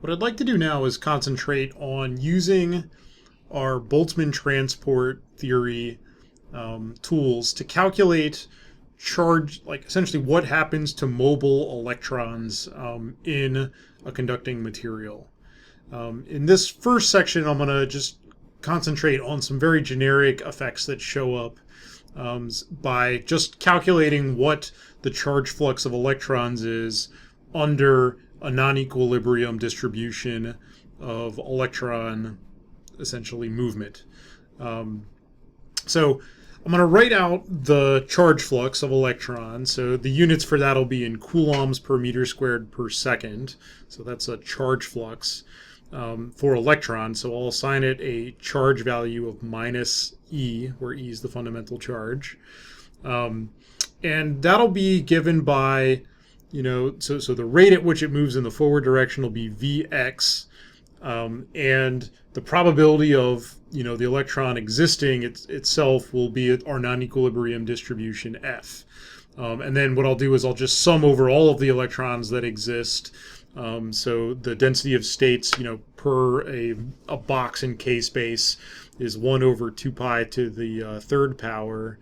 What I'd like to do now is concentrate on using our Boltzmann transport theory tools to calculate charge, like essentially what happens to mobile electrons in a conducting material. In this first section, I'm going to just concentrate on some very generic effects that show up by just calculating what the charge flux of electrons is under a non-equilibrium distribution of electron, essentially, movement. So I'm going to write out the charge flux of electrons. So the units for that will be in coulombs per meter squared per second. So that's a charge flux for electrons. So I'll assign it a charge value of minus E, where E is the fundamental charge. And that'll be given by, so the rate at which it moves in the forward direction will be Vx. And the probability of, the electron existing itself will be our non-equilibrium distribution F. And then what I'll do is I'll just sum over all of the electrons that exist. So the density of states, per a box in K space is 1 over 2 pi to the third power.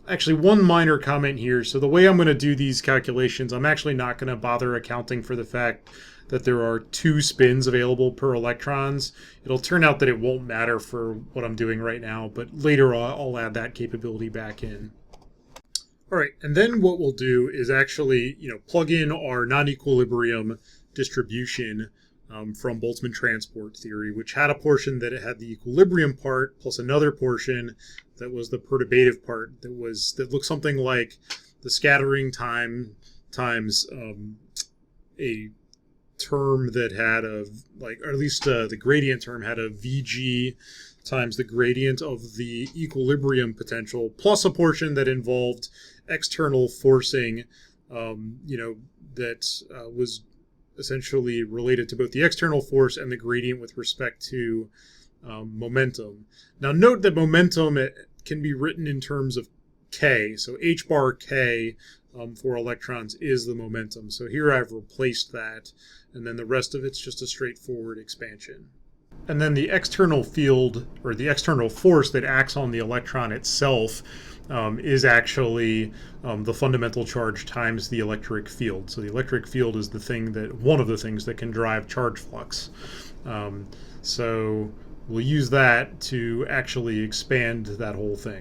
Actually, one minor comment here. So the way I'm going to do these calculations, I'm actually not going to bother accounting for the fact that there are 2 spins available per electrons. It'll turn out that it won't matter for what I'm doing right now, but later I'll add that capability back in. All right, and then what we'll do is actually, plug in our non-equilibrium distribution from Boltzmann transport theory, which had a portion that it had the equilibrium part plus another portion that was the perturbative part that looked something like the scattering time times a term that had or at least the gradient term had a Vg times the gradient of the equilibrium potential plus a portion that involved external forcing, that was essentially related to both the external force and the gradient with respect to momentum. Now note that momentum can be written in terms of K. So h bar K for electrons is the momentum. So here I've replaced that, and then the rest of it's just a straightforward expansion. And then the external field, or the external force that acts on the electron itself, is actually the fundamental charge times the electric field. So the electric field is one of the things that can drive charge flux. So we'll use that to actually expand that whole thing.